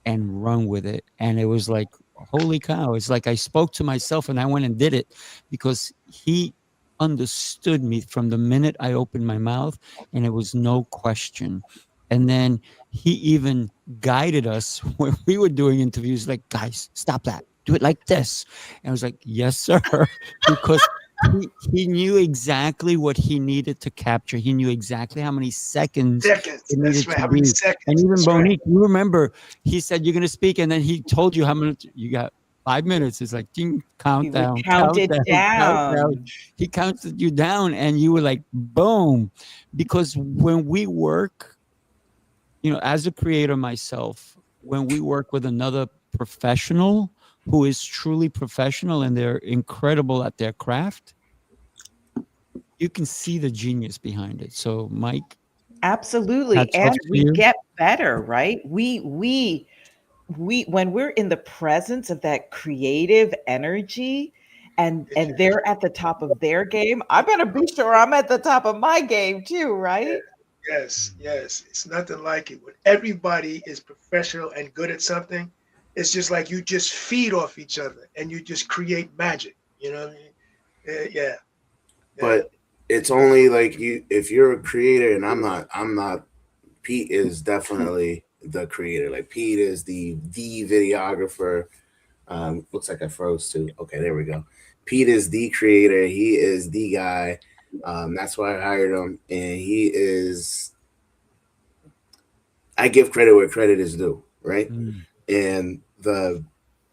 and run with it. And it was like, holy cow. It's like I spoke to myself and I went and did it because he understood me from the minute I opened my mouth, and it was no question. And then he even guided us when we were doing interviews, like, guys, stop that. Do it like this. And I was like, yes, sir. Because he knew exactly what he needed to capture. He knew exactly how many seconds it needed That's right. to How many be. seconds? And even That's Monique, you remember, he said, you're going to speak. And then he told you how much you got. 5 minutes. It's like, ding, He would countdown, count it countdown. down. He counted you down and you were like, boom. Because when we work, as a creator myself, when we work with another professional who is truly professional and they're incredible at their craft, you can see the genius behind it. So, Mike, Absolutely. hats off And to we you. get better, right? We when we're in the presence of that creative energy and they're at the top of their game, I better be sure I'm at the top of my game too, right? Yes. It's nothing like it. When everybody is professional and good at something, it's just like you just feed off each other and you just create magic. You know what I mean? Yeah. But it's only like if you're a creator, and I'm not. Pete is definitely the creator. Like Pete is the videographer. Looks like I froze too. Okay, there we go. Pete is the creator. He is the guy. That's why I hired him, and he is. I give credit where credit is due, right? And the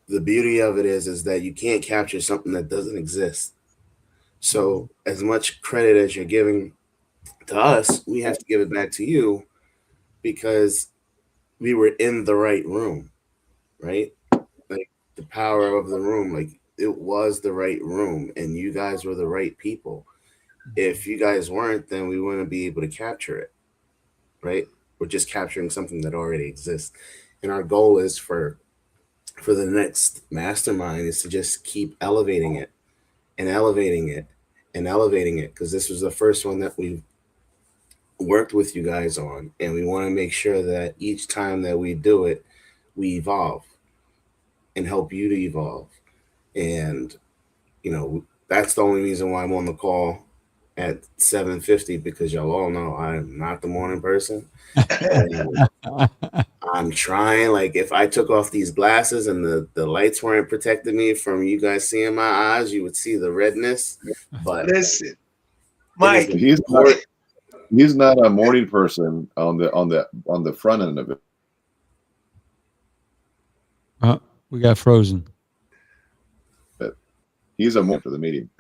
beauty of it is that you can't capture something that doesn't exist. So as much credit as you're giving to us, we have to give it back to you because we were in the right room, right? Like the power of the room, like it was the right room, and you guys were the right people. If you guys weren't, then we wouldn't be able to capture it, right? We're just capturing something that already exists. And our goal is for the next mastermind is to just keep elevating it and elevating it and elevating it, because this was the first one that we worked with you guys on, and we want to make sure that each time that we do it, we evolve and help you to evolve. And you know, that's the only reason why I'm on the call at 7:50, because y'all all know I'm not the morning person. And I'm trying, like if I took off these glasses and the lights weren't protecting me from you guys seeing my eyes, you would see the redness. But Listen, it Mike, is He's not a morning person on the front end of it. We got frozen. He's a morning for the meeting.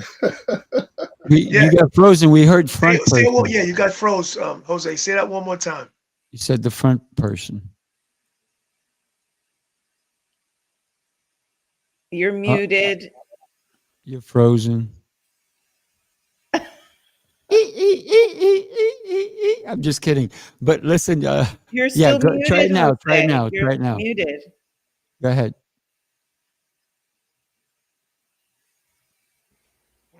Yeah. You got frozen. We heard front say person. yeah, you got froze, Jose. Say that one more time. You said the front person. You're muted. You're frozen. I'm just kidding. But listen, You're still muted. try it now. Jose. Try it now. You're Try it now. muted. Go ahead.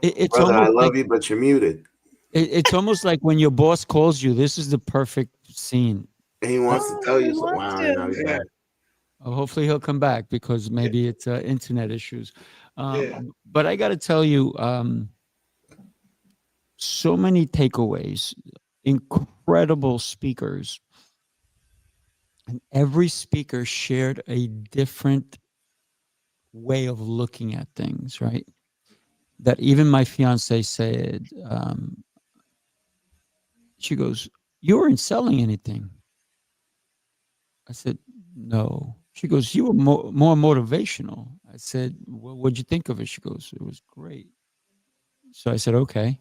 It's brother, I almost love like, you, but you're muted. it's almost like when your boss calls you. This is the perfect scene. And he wants to tell he you so. wants Wow, to. now he's Yeah. back. Hopefully he'll come back because maybe it's internet issues. Yeah. But I got to tell you, so many takeaways, incredible speakers, and every speaker shared a different way of looking at things, right? That even my fiance said, she goes, "You weren't selling anything." I said, "No." She goes, "You were more motivational." I said, "Well, what'd you think of it?" She goes, "It was great." So I said, "Okay."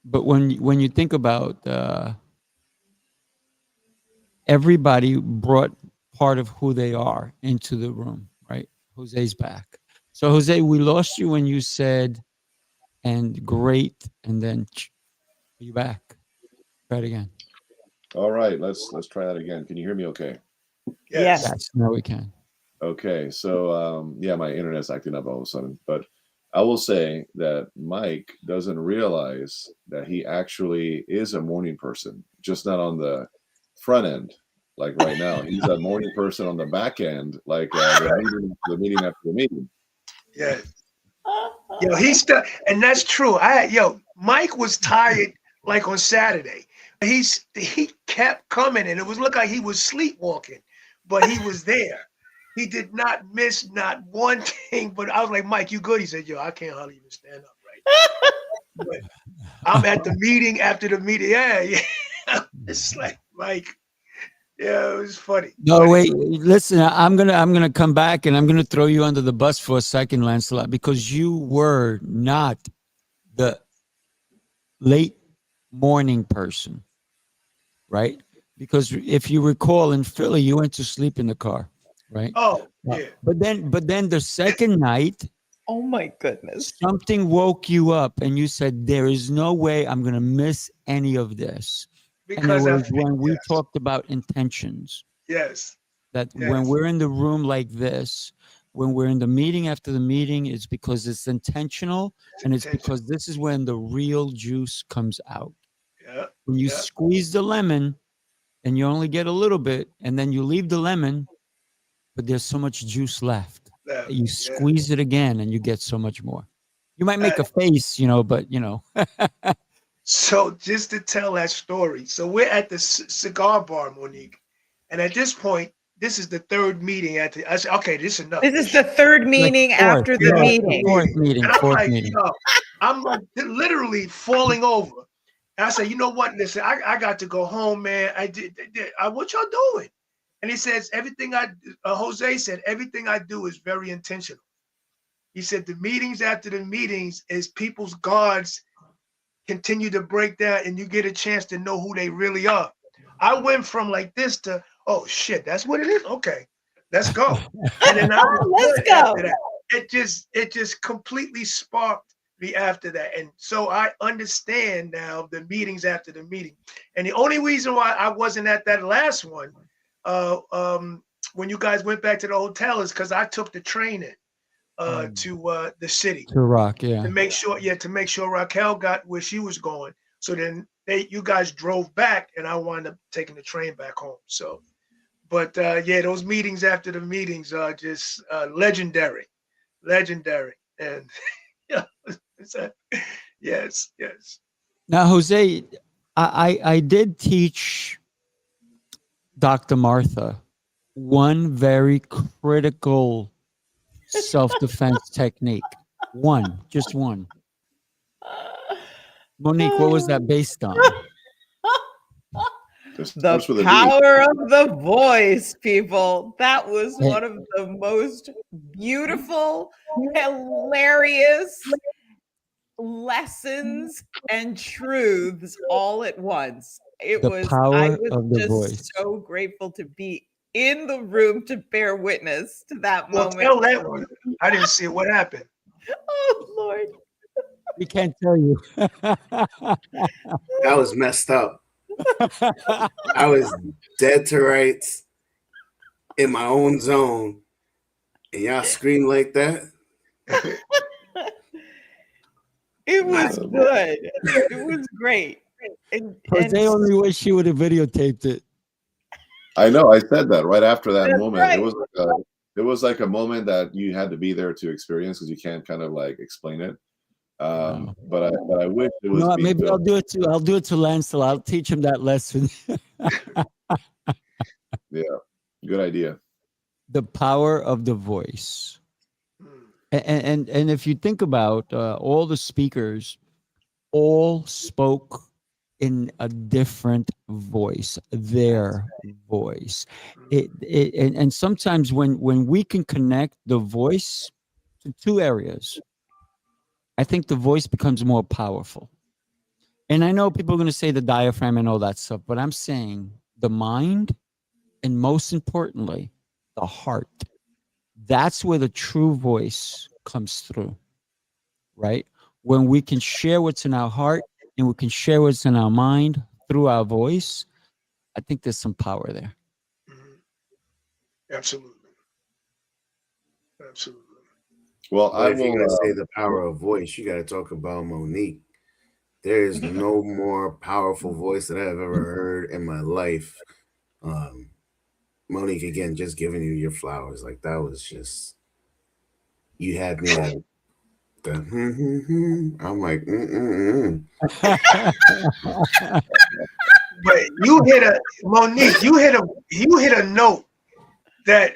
But when you think about everybody brought part of who they are into the room, right? Jose's back. So Jose, we lost you when you said, "And great," and then are you back? Try it again. All right, let's try that again. Can you hear me okay? Yes. Yes, now we can. Okay, so yeah, my internet's acting up all of a sudden, but I will say that Mike doesn't realize that he actually is a morning person, just not on the front end, like right now. He's a morning person on the back end, like the meeting after the meeting. Yeah. Yo, he's still, and that's true. Mike was tired like on Saturday. He kept coming, and it was look like he was sleepwalking, but he was there. He did not miss not one thing. But I was like, Mike, you good? He said, yo, I can't hardly even stand up right now. But I'm at the meeting after the meeting. Yeah. It's like, Mike. Yeah, it was funny. No, Funny. wait, listen, I'm gonna come back and I'm gonna throw you under the bus for a second, Lancelot, because you were not the late morning person, right? Because if you recall in Philly, you went to sleep in the car, right? Oh, yeah. But then the second night, Oh my goodness. something woke you up and you said, "There is no way I'm gonna miss any of this." And it Because was when we yes, talked about intentions. yes, That yes. when we're in the room like this, when we're in the meeting after the meeting, it's because it's intentional, and it's intention. because this is when the real juice comes out. Yeah, When you yeah. squeeze the lemon and you only get a little bit, and then you leave the lemon, but there's so much juice left. Yeah, You yeah. squeeze it again and you get so much more. You might make Uh, a face, but So just to tell that story, so we're at the cigar bar, Monique, and at this point, this is the third meeting. I said, okay, this is enough. This is the third like meeting fourth, after the yeah, meeting. And I'm fourth like, meeting. I'm like literally falling over. And I said, you know what? Listen, I got to go home, man. What y'all doing? And he says, Jose said, everything I do is very intentional. He said, the meetings after the meetings is people's guards continue to break down and you get a chance to know who they really are. I went from like this to, oh shit, that's what it is. Okay, let's go. And then I was Let's good go. after that. It just completely sparked me after that. And so I understand now the meetings after the meeting. And the only reason why I wasn't at that last one, when you guys went back to the hotel, is because I took the train in to the city To rock, yeah. to make sure Raquel got where she was going. So then you guys drove back, and I wound up taking the train back home. So, but yeah, those meetings after the meetings are just legendary, and yeah, yes, yes. Now, Jose, I did teach Dr. Martha one very critical self-defense technique. One, just one. Monique, what was that based on? This The starts with a V. power of the voice, people. That was Hey. one of the most beautiful, hilarious lessons and truths all at once. I Power was of the just voice. so grateful to be in the room to bear witness to that Well, moment. tell that one. I didn't see it. What happened? Oh Lord. We can't tell you. That was messed up. I was dead to rights in my own zone, and y'all scream like that. It was Oh, good. It was great. Jose only wish she would have videotaped it. I know. I said that right after that That's moment. right. It was like a moment that you had to be there to experience because you can't kind of like explain it. No. But I wish it was. No, being maybe I'll filmed. do it to Lancel. I'll teach him that lesson. Yeah, good idea. The power of the voice. And if you think about all the speakers, all spoke in a different voice, their voice. And sometimes when we can connect the voice to two areas, I think the voice becomes more powerful. And I know people are going to say the diaphragm and all that stuff, but I'm saying the mind, and most importantly, the heart. That's where the true voice comes through, right? When we can share what's in our heart and we can share what's in our mind through our voice, I think there's some power there. Absolutely. Absolutely. Well, But I if you're will. gonna say the power of voice, you got to talk about Monique. There is no more powerful voice that I've ever heard in my life. Monique, again, just giving you your flowers. Like that was just, you had me at the I'm like, But you hit a Monique. You hit a note that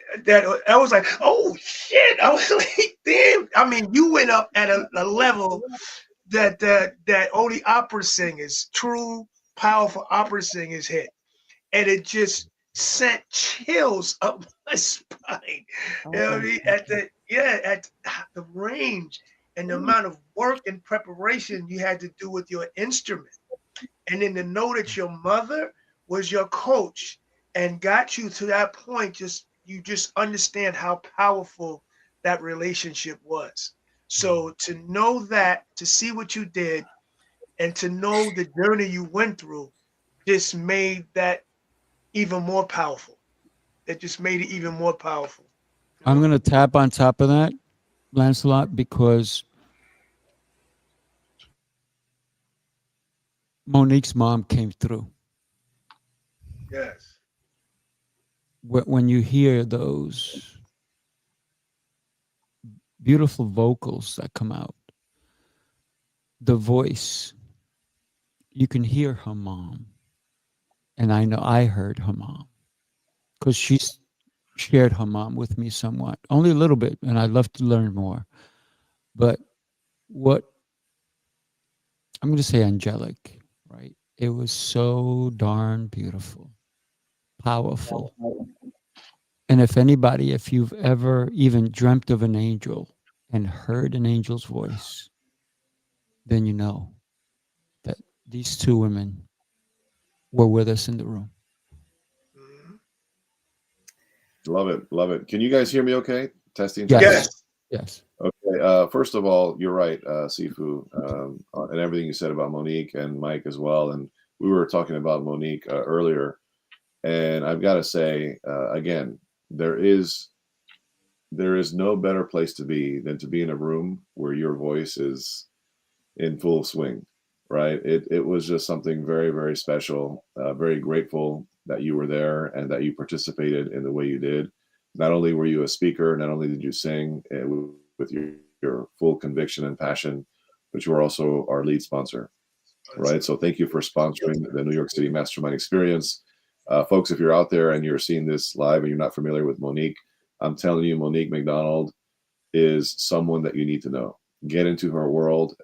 I was like, oh shit! I was like, damn. I mean, you went up at a level that only opera singers, true powerful opera singers hit, and it just sent chills up my spine. You know what I mean? At the range and the amount of work and preparation you had to do with your instrument. And then to know that your mother was your coach and got you to that point, you just understand how powerful that relationship was. So to know that, to see what you did, and to know the journey you went through, just made that even more powerful. It just made it even more powerful. I'm going to tap on top of that, Lancelot, because Monique's mom came through. Yes. When you hear those beautiful vocals that come out, the voice, you can hear her mom. And I know I heard her mom because she's shared her mom with me somewhat, only a little bit, and I'd love to learn more. But what I'm going to say, angelic, right? It was so darn beautiful, powerful. And if you've ever even dreamt of an angel and heard an angel's voice, then you know these two women were with us in the room. Mhm. Love it. Love it. Can you guys hear me okay? Testing. Yes. testing? Yes. Yes. Okay. First of all, you're right, Sifu, and everything you said about Monique and Mike as well. And we were talking about Monique earlier, and I've got to say again, there is no better place to be than to be in a room where your voice is in full swing, right? It was just something very, very special. Very grateful that you were there and that you participated in the way you did. Not only were you a speaker, not only did you sing with your full conviction and passion, but you were also our lead sponsor, right? So thank you for sponsoring the New York City Mastermind Experience. Folks, if you're out there and you're seeing this live and you're not familiar with Monique, I'm telling you, Monique McDonald is someone that you need to know. Get into her world.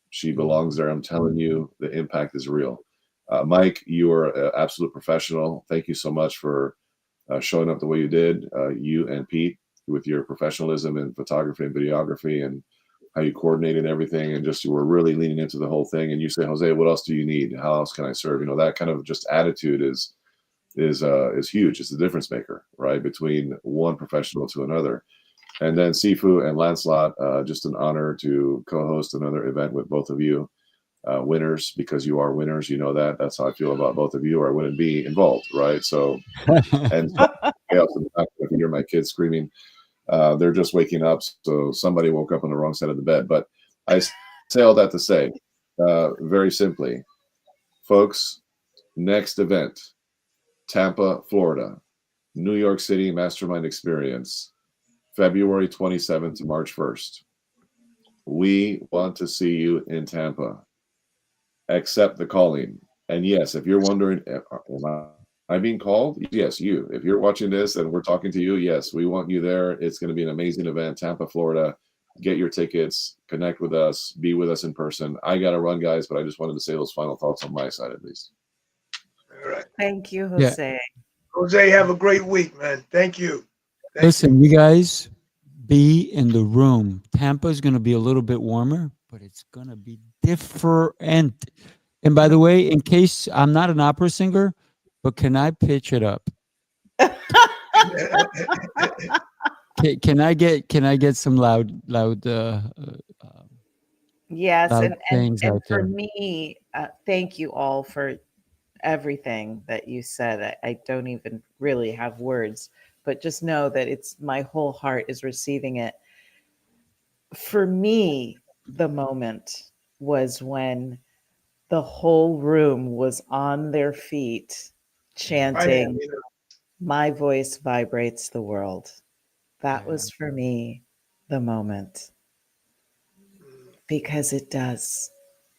She belongs there. I'm telling you, the impact is real. Mike, you are an absolute professional. Thank you so much for showing up the way you did. You and Pete, with your professionalism in photography and videography and how you coordinated everything, and just you were really leaning into the whole thing. And you say, Jose, what else do you need? How else can I serve? You know, that kind of just attitude is huge. It's the difference maker, right, between one professional to another. And then Sifu and Lancelot, just an honor to co-host another event with both of you. Winners, because you are winners. You know that. That's how I feel about both of you, or I wouldn't be involved, right? So, and if you hear my kids screaming, they're just waking up. So somebody woke up on the wrong side of the bed. But I say all that to say, very simply, folks, next event, Tampa, Florida, New York City Mastermind Experience, February 27th to March 1st. We want to see you in Tampa. Accept the calling. And yes, if you're wondering, am I being called? Yes, you. If you're watching this and we're talking to you, yes, we want you there. It's going to be an amazing event, Tampa, Florida. Get your tickets, connect with us, be with us in person. I got to run, guys, but I just wanted to say those final thoughts on my side, at least. All right. Thank you, Yeah. Jose. Jose, have a great week, man. Thank you. Listen, you guys, be in the room. Tampa is going to be a little bit warmer, but it's going to be different. And by the way, in case I'm not an opera singer, but can I pitch it up? Can I get some loud Yes, loud and things out for there? me, thank you all for everything that you said. I don't even really have words, but just know that it's my whole heart is receiving it. For me, the moment was when the whole room was on their feet chanting, "My voice vibrates the world." That was for me the moment, because it does.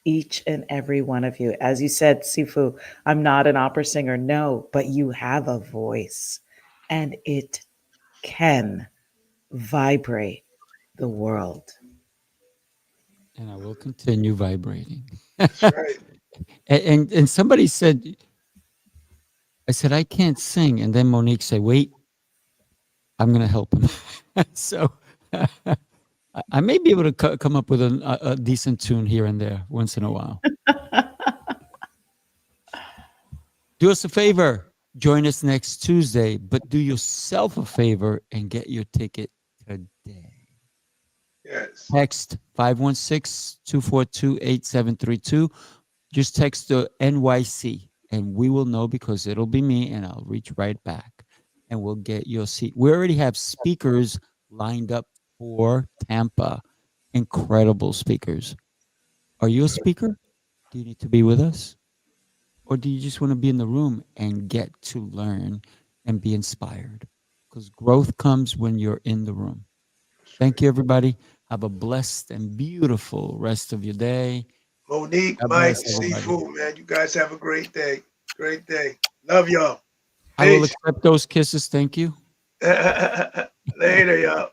Each and every one of you. As you said, Sifu, I'm not an opera singer. No, but you have a voice and it can vibrate the world. And I will continue vibrating. That's right. And somebody said, I said, I can't sing. And then Monique said, wait, I'm going to help him. So I may be able to come up with a decent tune here and there once in a while. Do us a favor. Join us next Tuesday, but do yourself a favor and get your ticket today. Yes. Text 516-242-8732. Just text the NYC and we will know, because it'll be me and I'll reach right back and we'll get your seat. We already have speakers lined up for Tampa. Incredible speakers. Are you a speaker? Do you need to be with us? Or do you just want to be in the room and get to learn and be inspired? Because growth comes when you're in the room. Thank you, everybody. Have a blessed and beautiful rest of your day. Monique, God Mike, bless everybody. Sifu, man. You guys have a great day. Great day. Love y'all. I will Peace. accept those kisses. Thank you. Later, y'all.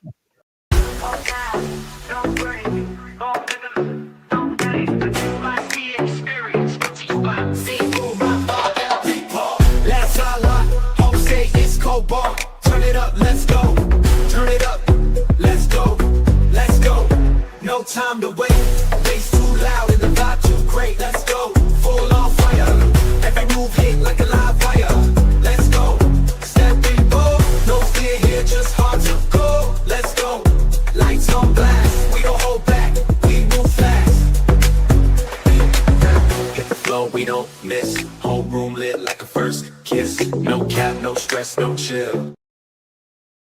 That's our lot. Jose is cobalt. Turn it up, let's go. Turn it up, let's go. Let's go. No time to wait. Bass too loud and the vibe too great. Let's go. go, we don't miss. Whole room lit like a first kiss. No cap, no stress, no chill.